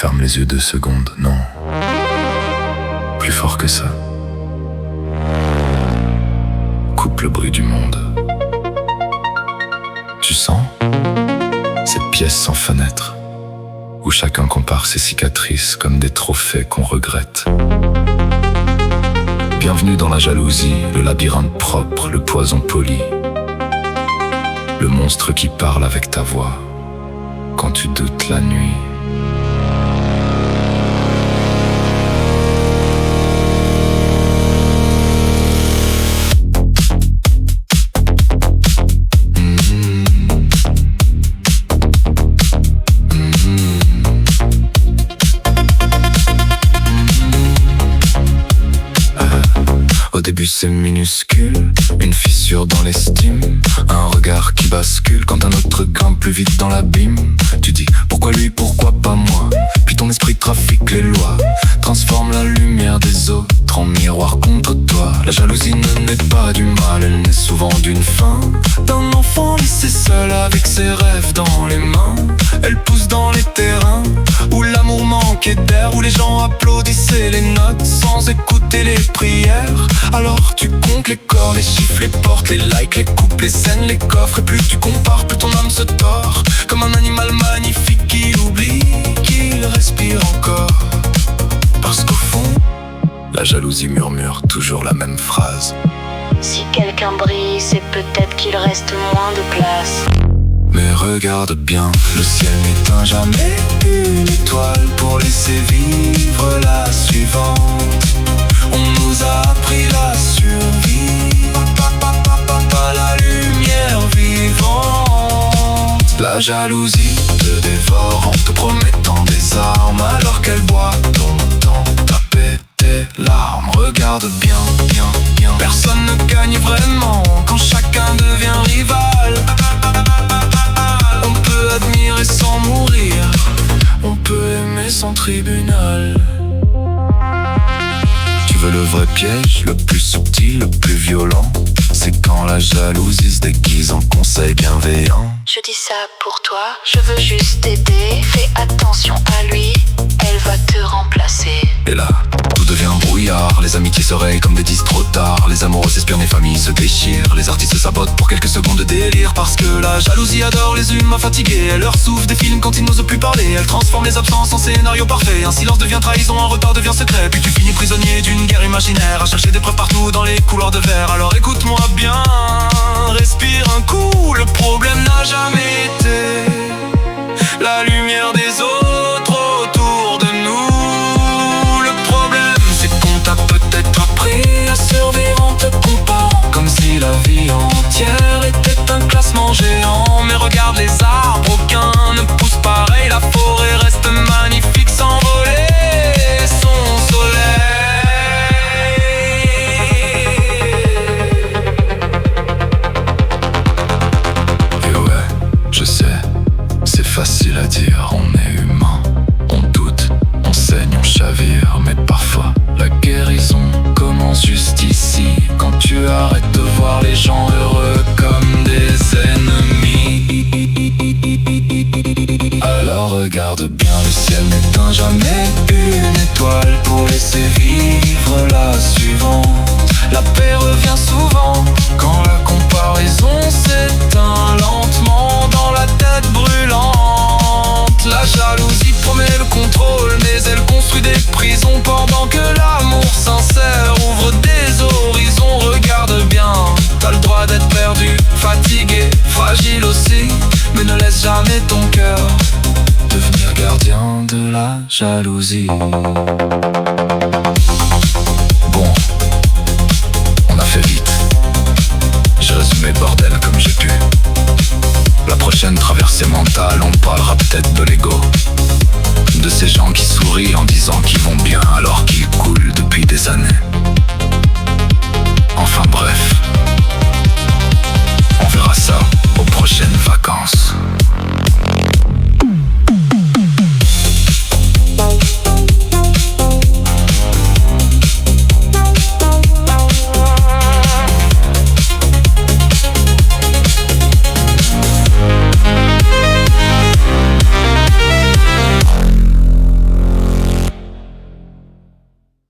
ferme les yeux 2 secondes, non. Plus fort que ça. Coupe le bruit du monde. Tu sens cette pièce sans fenêtre, où chacun compare ses cicatrices comme des trophées qu'on regrette. Bienvenue dans la jalousie, le labyrinthe propre, le poison poli, le monstre qui parle avec ta voix quand tu doutes la nuit. Au début c'est minuscule, une fissure dans l'estime, un regard qui bascule quand un autre grimpe plus vite dans l'abîme. Tu dis pourquoi lui, pourquoi pas moi? Puis ton esprit trafique les lois, transforme la lumière des autres en miroir contre toi. La jalousie ne naît pas du mal, elle naît souvent d'une faim, d'un enfant laissé seul avec ses rêves dans les mains. Elle pousse dans les terrains où l'amour manquait d'air, où les gens applaudissaient les notes sans écouter les prières. Alors tu comptes les corps, les chiffres, les portes, les likes, les coupes, les scènes, les coffres. Et plus tu compares, plus ton âme se tord, comme un animal magnifique qui oublie qu'il respire encore. Parce qu'au fond, la jalousie murmure toujours la même phrase: si quelqu'un brille, c'est peut-être qu'il reste moins de place. Mais regarde bien, le ciel n'éteint jamais une étoile pour laisser vivre la suivante. On nous a appris la survie, pas la lumière vivante. La jalousie te dévore en te promettant des armes, alors qu'elle boit ton temps, taper tes larmes. Regarde bien, bien, bien, personne ne gagne vraiment quand chacun devient rival. On peut admirer sans mourir, on peut aimer sans tribunal. Tu veux le vrai piège, le plus subtil, le plus violent? C'est quand la jalousie se déguise en conseil bienveillant. Je dis ça pour toi, je veux juste t'aider. Fais attention à lui, elle va te remplacer. Et là, tout devient brouillard, les amitiés se rayent comme des disques trop tard. Les amoureux s'espèrent, les familles se déchirent, les artistes se sabotent pour quelques secondes de délire. Parce que la jalousie adore les humains fatigués, elle leur souffle des films quand ils n'osent plus parler. Elle transforme les absences en scénario parfait, un silence devient trahison, un retard devient secret. Puis tu finis prisonnier d'une guerre imaginaire, à chercher des preuves partout dans les couloirs de verre. Alors écoute-moi bien, respire un coup, le problème n'a jamais été la lumière des autres autour de nous. Le problème c'est qu'on t'a peut-être appris à survivre en te comparant, comme si la vie entière était un classement géant. Mais regarde les arbres, aucun ne pousse pareil. La forêt reste magnifique sans voler son soleil. Et ouais, je sais, c'est facile à dire, on est humain. On doute, on saigne, on chavire, mais parfois la guérison commence juste ici, quand tu arrêtes de voir les gens heureux comme des ennemis. Alors regarde bien, le ciel n'éteint jamais une étoile pour laisser vivre la suivante. La paix revient souvent quand la comparaison s'éteint lentement dans la tête brûlante. La jalousie promet le contrôle, mais elle construit des prisons pendant que l'amour sincère ouvre des horizons. Regarde bien, t'as le droit d'être perdu, fatigué, fragile aussi, mais ne laisse jamais ton cœur devenir gardien de la jalousie. Bon, on a fait vite, j'ai résumé le bordel comme j'ai pu. La prochaine traversée mentale, on parlera peut-être de l'ego, de ces gens qui sourient en disant qu'ils vont bien alors qu'ils coulent depuis des années. Enfin bref, on verra ça aux prochaines vacances.